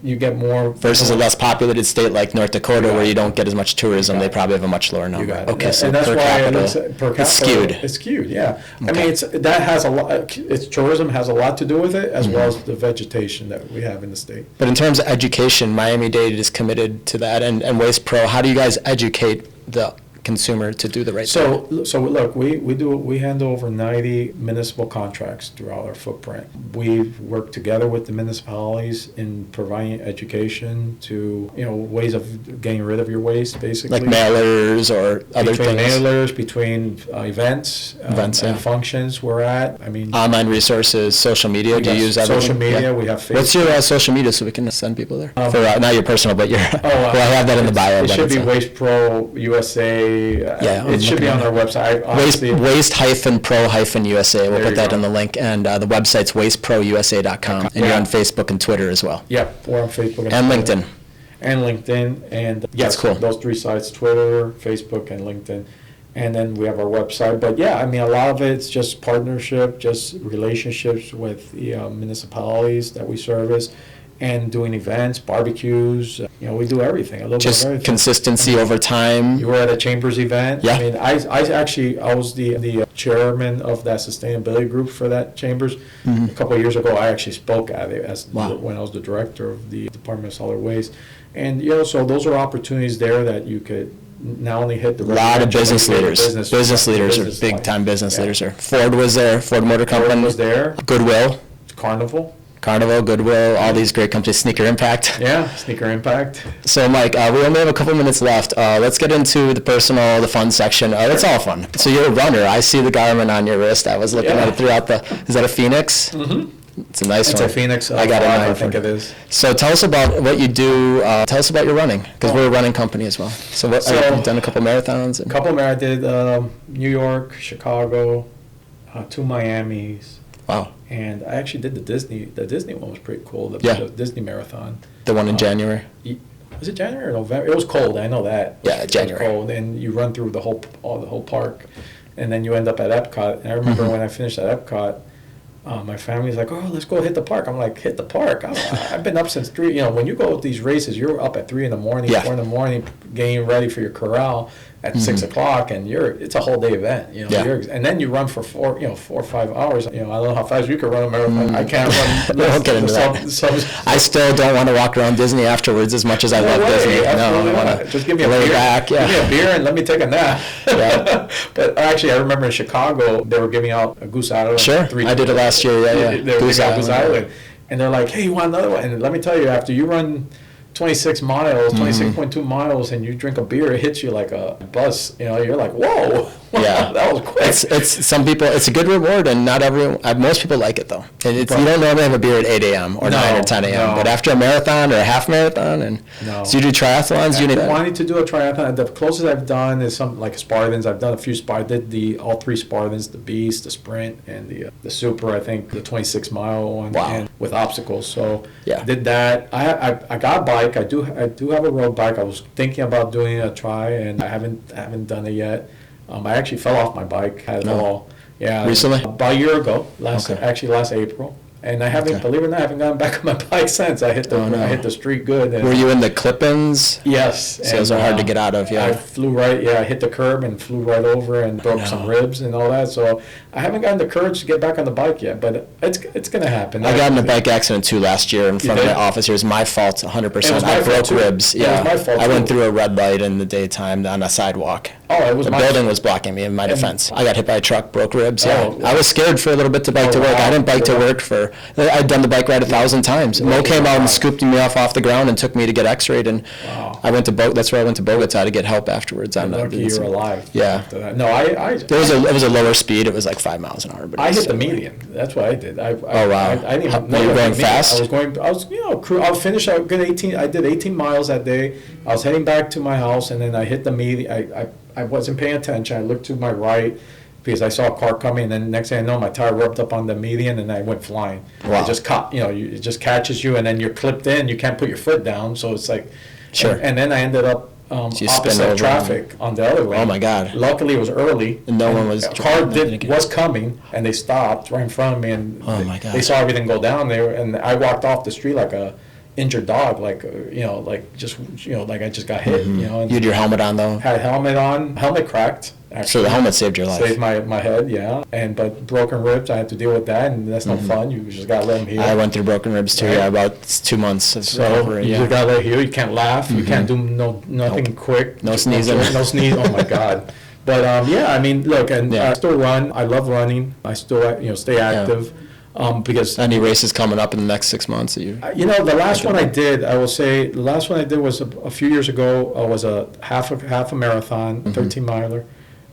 you get more versus a less populated state like North Dakota, where you don't get as much tourism. They probably have a much lower number. Okay, so and that's per why capita, it's skewed. It's skewed, yeah. Okay. I mean, that has a lot. Tourism has a lot to do with it, as well as the vegetation that we have in the state. But in terms of education, Miami-Dade is committed to that, and Waste Pro. How do you guys educate the consumer to do the right thing? So look, we handle over 90 municipal contracts throughout our footprint. We've worked together with the municipalities in providing education to, ways of getting rid of your waste, basically. Like mailers or other between things? Mailers, between events and functions we're at. I mean, online resources, social media, do you use everything? Social media, we have Facebook. What's your social media so we can send people there? For not your personal, but your, well, I have that in the bio. It should be Waste Pro USA. It should be on our website. Waste-Pro-USA. We'll put that in the link. And the website's wasteprousa.com. And you're on Facebook and Twitter as well. Yep, we're on Facebook and LinkedIn. And LinkedIn. And yes, that's cool. Those 3 sites, Twitter, Facebook, and LinkedIn. And then we have our website. But yeah, I mean, a lot of it's just partnership, just relationships with the municipalities that we service, and doing events, barbecues. We do everything. A little just bit of everything. Consistency over time. You were at a Chambers event. Yeah. I mean, I was the chairman of that sustainability group for that Chambers. A couple of years ago, I actually spoke at it when I was the director of the Department of Solid Waste. And so those are opportunities there that you could not only hit the a lot of business leaders. Business leaders are big time business leaders. Ford was there. Ford Motor Company Ford was there. Goodwill. Carnival, Goodwill, all these great companies, Sneaker Impact. Yeah, Sneaker Impact. So, Mike, we only have a couple minutes left. Let's get into the personal, the fun section. It's all fun. So you're a runner. I see the Garmin on your wrist. I was looking at it throughout is that a Phoenix? Mm-hmm. It's a nice one. It's a Phoenix. I got it. I think it is. So tell us about what you do. Tell us about your running, because we're a running company as well. So you've done a couple marathons? I did New York, Chicago, 2 Miamis. Wow. And I actually did the Disney one was pretty cool, the Disney marathon. The one in January? Was it January or November? It was cold, I know that. Yeah, January. It was cold, and you run through the whole park, and then you end up at Epcot. And I remember when I finished at Epcot, my family's like, "Oh, let's go hit the park." I'm like, "Hit the park?" I've been up since 3. When you go with these races, you're up at 3 in the morning, 4 in the morning, getting ready for your corral at 6 o'clock, and it's a whole day event. And then you run for 4 or 5 hours. I don't know how fast you can run a marathon. I can't run. We'll get into that. I still don't want to walk around Disney afterwards as much as I love Disney. No, I want to just give me a beer. Give me a beer and let me take a nap. But actually, I remember in Chicago they were giving out a Goose Island. Sure, I did it last year. They were Goose Island, and they're like, "Hey, you want another one?" And let me tell you, after you run 26.2 miles, and you drink a beer, it hits you like a bus. You're like, whoa, yeah, that was quick. It's some people. It's a good reward, and not everyone. Most people like it though. And you don't normally have a beer at 8 a.m. or 9 or 10 a.m. But after a marathon or a half marathon, so you do triathlons. I've been wanting to do a triathlon. The closest I've done is some like Spartans. I've done a few Spartans. I did all 3 Spartans: the Beast, the Sprint, and the Super. I think the 26-mile one. Wow. And with obstacles. So yeah, did that. I got a bike. I do have a road bike. I was thinking about doing a try, and I haven't done it yet. I actually fell off my bike. Had it all. Yeah. Recently? About a year ago. Last April. And I haven't, believe it or not, I haven't gotten back on my bike since. I hit the street good. And, were you in the clip-ins? Yes. So those are hard to get out of, yeah. I hit the curb and flew right over and broke some ribs and all that. So I haven't gotten the courage to get back on the bike yet, but it's going to happen. I got in a bike accident too last year in front of my office. It was my fault, 100%. I broke ribs. Yeah, it was my fault I went through a red light in the daytime on a sidewalk. Oh, it was the building was blocking me in my defense. I got hit by a truck, broke ribs. Yeah, Oh, I was scared for a little bit to bike to work. I didn't bike to work I'd done the bike ride 1,000 times. Mo came out and scooped me off the ground and took me to get x-rayed, and I went to that's where I went to Bogota to get help afterwards. Lucky you were alive. Yeah. No, it was a lower speed. It was like 5 miles an hour. But I hit the median. That's what I did. Oh wow! I didn't even know you were going fast. I was finished. I did 18 miles that day. I was heading back to my house, and then I hit the median. I wasn't paying attention. I looked to my right because I saw a car coming, and then next thing I know, my tire rubbed up on the median, and I went flying. Wow. It just caught, it just catches you, and then you're clipped in. You can't put your foot down, so it's like, sure. And then I ended up opposite traffic on the other lane. Oh my God! Luckily, it was early. And no one was. A car was coming, and they stopped right in front of me, and my God. They saw everything go down there, and I walked off the street like a injured dog, like I just got hit. Mm-hmm. And you had your helmet on though. Had a helmet on. Helmet cracked. Actually. So the helmet saved your life. Saved my head, yeah. But broken ribs, I had to deal with that, and that's no fun. You just gotta let them heal. I went through broken ribs too. Right? Yeah, about 2 months of recovery. You just gotta let it heal. You can't laugh. You can't do nothing quick. No sneezing. No sneeze. Oh my God. But I mean, look, and I still run. I love running. I still stay active. Because any races coming up in the next 6 months that you the last one I did, I will say the last one I did was a few years ago. Was a half a marathon, 13 miler,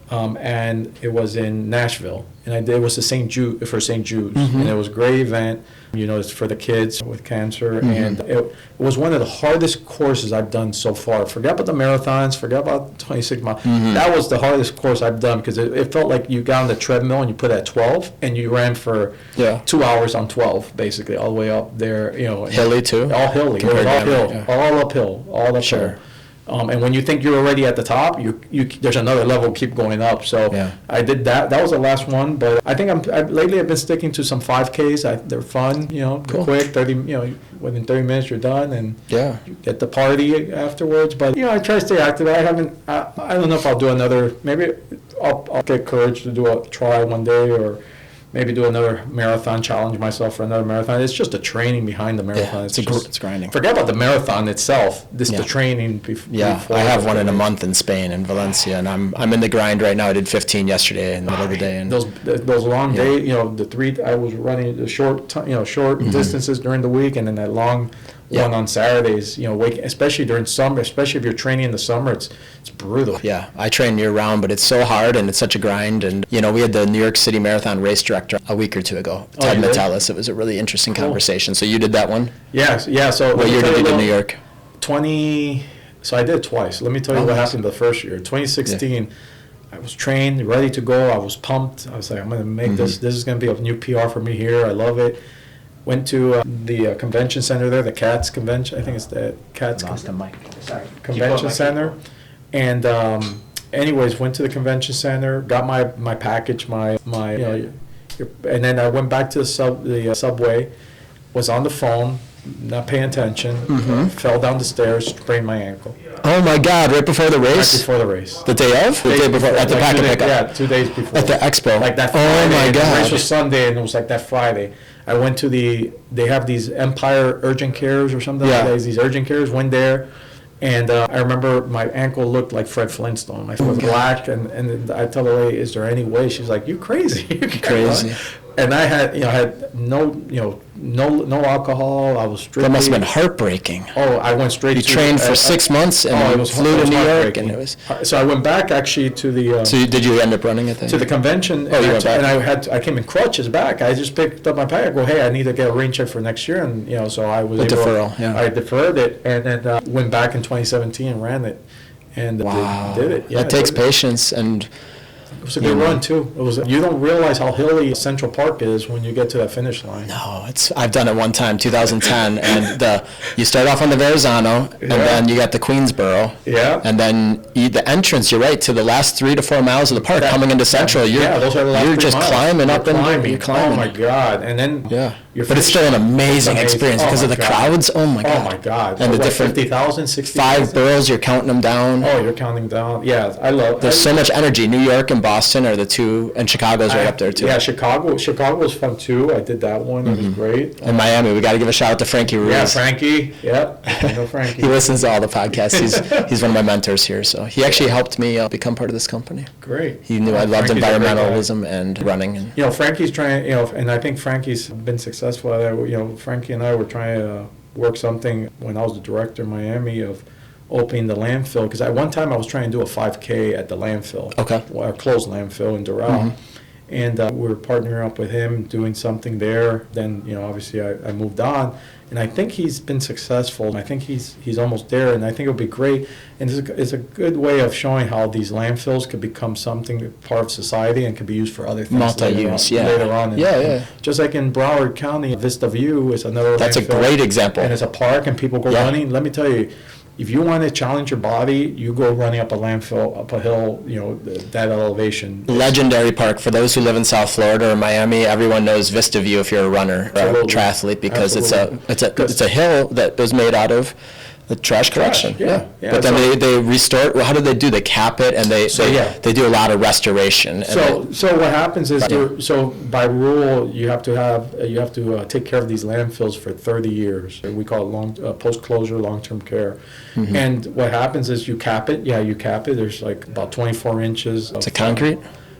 and it was in Nashville, and it was for St. Jude's, and it was a great event. It's for the kids with cancer, and it was one of the hardest courses I've done so far. Forget about the marathons, forget about 26 miles. That was the hardest course I've done because it felt like you got on the treadmill and you put it at 12, and you ran for 2 hours on 12, basically, all the way up there. Hilly too? All hilly. It was all hill, all uphill, all uphill. Sure. And when you think you're already at the top, there's another level keep going up. So I did that. That was the last one. But I think lately I've been sticking to some 5Ks. They're fun, cool. Quick, 30. Within 30 minutes you're done, and you get the party afterwards. But I try to stay active. I don't know if I'll do another. Maybe I'll get courage to do a try one day, or maybe do another marathon, challenge myself for another marathon. It's just the training behind the marathon. It's grinding. Forget about the marathon itself. The training before. I have one in a month in Spain, in Valencia, and I'm in the grind right now. I did 15 yesterday in the middle of the day. And those long days, the 3, I was running the short distances during the week, and then that long one on Saturdays, especially during summer, especially if you're training in the summer, it's brutal. Yeah, I train year round, but it's so hard and it's such a grind. And we had the New York City Marathon race director a week or two ago, Ted Metellus. It was a really interesting conversation. So you did that one? Yes, yeah. So what year did you do New York? So I did it twice. Let me tell you what happened the first year. 2016, I was trained, ready to go. I was pumped. I was like, I'm going to make this. This is going to be a new PR for me here. I love it. Went to the convention center there, the CATS convention. I think it's the CATS convention center. And anyways, went to the convention center, got my package, my and then I went back to the subway, was on the phone, not paying attention, fell down the stairs, sprained my ankle. Oh my God! Right before the race? Right before the race. The day of? The day before at the packet pickup. Yeah, 2 days before. At the expo. Like that Friday. Oh my God! The race was Sunday, and it was like that Friday. I went to they have these Empire urgent cares or something like that. These urgent cares. Went there, and I remember my ankle looked like Fred Flintstone. My foot was black, and I tell the lady, "Is there any way?" She's like, "You crazy? You crazy." And I had no alcohol. I was strictly. That must have been heartbreaking. Oh, I went straight. You trained for 6 months and flew to New York, and it was. So I went back actually to the. So did you end up running it then? To the convention. Oh, you went back. And I came in crutches back. I just picked up my pack. I go, hey, I need to get a rain check for next year, and so I was able. Deferral. Yeah. I deferred it, and then went back in 2017 and ran it, and did it. Yeah, that takes patience and. It was a good run too. You don't realize how hilly Central Park is when you get to that finish line. No, I've done it one time, 2010, and you start off on the Verrazano, and then you got the Queensboro, and then the entrance. You're right to the last 3 to 4 miles of the park coming into Central. Those are the last 3 you're just miles. climbing up and you're climbing. Oh my God! And then But it's still an amazing experience because of the crowds. Oh my God. Oh my God. And the different 50,000, 60,000? 5 boroughs, you're counting them down. Oh, you're counting down. Yeah, I love. There's so much energy. New York and Boston are the two, and Chicago's right up there too. Yeah, Chicago was fun too. I did that one. It was great. And Miami, we got to give a shout out to Frankie Ruiz. Yeah, Frankie. Yep. I know Frankie. He listens to all the podcasts. He's one of my mentors here. So he actually helped me become part of this company. Great. He knew I loved environmentalism and running. And Frankie's trying. And I think Frankie's been successful at that. Frankie and I were trying to work something when I was the director in Miami of opening the landfill, because at one time I was trying to do a 5K at the landfill. Okay. Our closed landfill in Doral. And we were partnering up with him, doing something there. Then, obviously I moved on. And I think he's been successful. I think he's almost there, and I think it'll be great. And it's a good way of showing how these landfills could become something part of society and can be used for other things multi-use, later on. Yeah. Just like in Broward County, Vista View is another landfill. That's a great example. And it's a park, and people go running. Let me tell you, if you want to challenge your body, you go running up a landfill, up a hill, that elevation. Legendary park. For those who live in South Florida or Miami, everyone knows Vista View if you're a runner or a triathlete, because it's a hill that was made out of the trash collection. Yeah. But then they restore. Well, how do they do? They cap it, and they do a lot of restoration. So what happens is, so by rule, you have to take care of these landfills for 30 years. We call it post-closure long-term care. And what happens is you cap it. Yeah, you cap it. There's like about 24 inches. It's a concrete?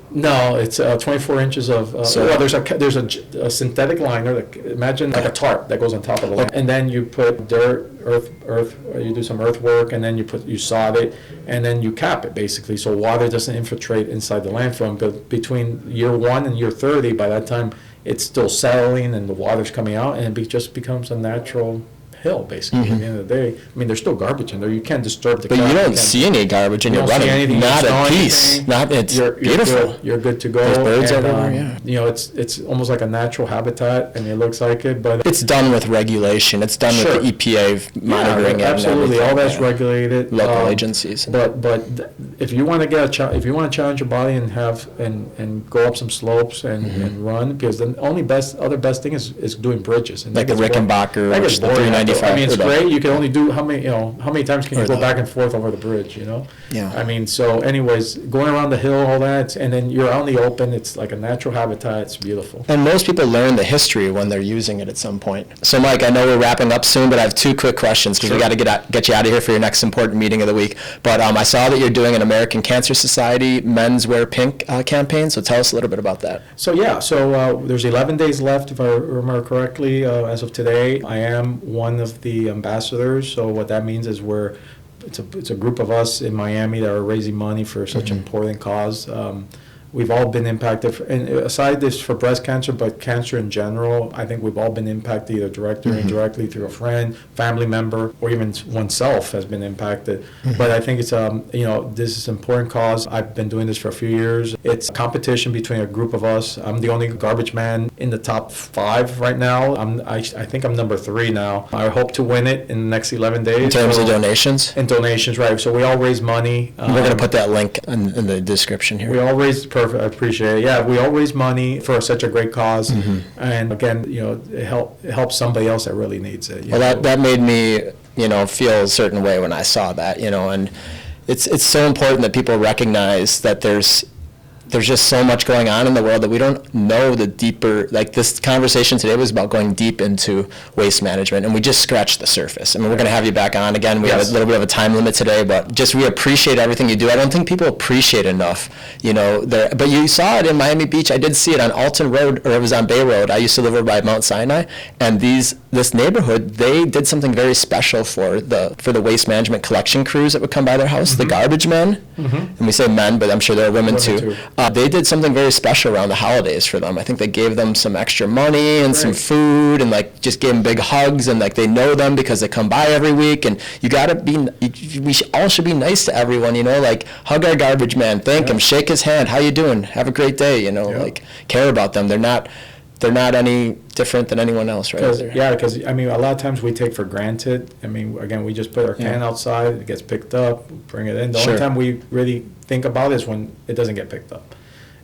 No, it's 24 inches of. There's a synthetic liner. Imagine like a tarp that goes on top of the line, and then you put dirt, earth. You do some earthwork, and then you sod it, and then you cap it basically, so water doesn't infiltrate inside the landfill. But between year 1 and year 30, by that time, it's still settling and the water's coming out, and it just becomes a natural hill, basically. At the end of the day, I mean, there's still garbage in there. You can't disturb the. But you don't see any garbage, and you're running. Not a piece. It's beautiful. You're good to go. There's birds everywhere. It's almost like a natural habitat, and it looks like it, but it's done with regulation. It's done with the EPA monitoring. Absolutely, all that's regulated. Local agencies. But if you want to challenge your body and and go up some slopes and run, because the only other best thing is doing bridges. And like the Rickenbacker or the 395. I mean, it's great. You can only do how many times can you go back and forth over the bridge? Yeah. I mean, so anyways, going around the hill, all that, and then you're out in the open. It's like a natural habitat. It's beautiful. And most people learn the history when they're using it at some point. So, Mike, I know we're wrapping up soon, but I have 2 quick questions because we got to get you out of here for your next important meeting of the week. But I saw that you're doing an American Cancer Society Men's Wear Pink campaign. So tell us a little bit about that. So there's 11 days left, if I remember correctly, as of today. I am one of the ambassadors. So what that means is it's a group of us in Miami that are raising money for such an important cause. We've all been impacted, and aside this for breast cancer, but cancer in general, I think we've all been impacted either directly or indirectly through a friend, family member, or even oneself has been impacted. But I think it's this is an important cause. I've been doing this for a few years. It's a competition between a group of us. I'm the only garbage man in the top 5 right now. I think I'm number 3 now. I hope to win it in the next 11 days. In terms of donations? In donations, right. So we all raise money. We're going to put that link in the description here. We all raise. Perfect. I appreciate it. Yeah, we all raise money for such a great cause, and again, it helps somebody else that really needs it. Well, that made me, feel a certain way when I saw that, and it's so important that people recognize that there's just so much going on in the world that we don't know the deeper, like this conversation today was about going deep into waste management, and we just scratched the surface. I mean, we're going to have you back on again. We have a little bit of a time limit today, but we appreciate everything you do. I don't think people appreciate enough, but you saw it in Miami Beach. I did see it on Alton Road, or it was on Bay Road. I used to live over by Mount Sinai, and this neighborhood, they did something very special for the waste management collection crews that would come by their house, the garbage men, and we say men, but I'm sure there are women too. They did something very special around the holidays for them. I think they gave them some extra money and some food, and just gave them big hugs, and they know them because they come by every week. And we all should be nice to everyone, hug our garbage man, thank him, shake his hand, how you doing, have a great day, care about them. They're not any different than anyone else, right? Because I mean, a lot of times we take for granted. I mean, again, we just put our can outside, it gets picked up, bring it in. The only time we really think about it is when it doesn't get picked up.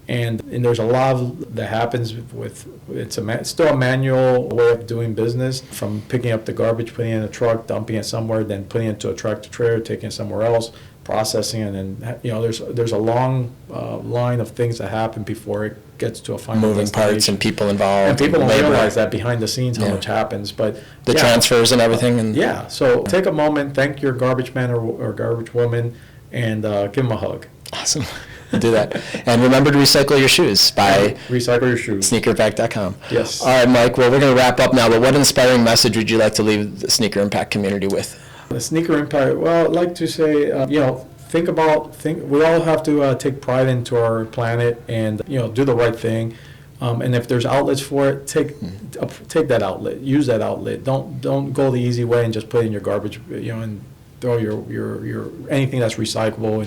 And there's a lot that happens with, it's still a manual way of doing business, from picking up the garbage, putting it in a truck, dumping it somewhere, then putting it into a tractor trailer, taking it somewhere else, processing it, and there's a long line of things that happen before it gets to a final moving parts and people involved. And people don't labor. realize that behind the scenes how much happens, but the transfers and everything. And so take a moment, thank your garbage man or garbage woman, and give them a hug. Awesome. We'll do that. And remember to recycle your shoes by Recycle Your Shoes. sneakerimpact.com. Yes. All right, Mike. Well, we're going to wrap up now, but what inspiring message would you like to leave the Sneaker Impact community with? The Sneaker Impact, well, I'd like to say, we all have to take pride into our planet and, do the right thing. And if there's outlets for it, take that outlet, use that outlet. Don't go the easy way and just put it in your garbage, and throw your anything that's recyclable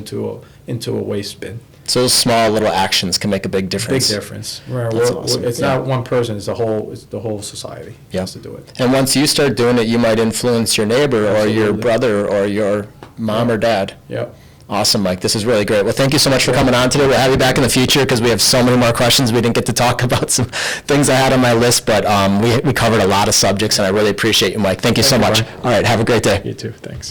into a waste bin. So those small little actions can make a big difference. Big difference. Right. Awesome. It's not one person; it's the whole society has to do it. And once you start doing it, you might influence your neighbor or your brother or your mom or dad. Yep. Awesome, Mike. This is really great. Well, thank you so much for coming on today. We'll have you back in the future because we have so many more questions. We didn't get to talk about some things I had on my list, but we covered a lot of subjects, and I really appreciate you, Mike. Thank you so much. Brian. All right, have a great day. You too. Thanks.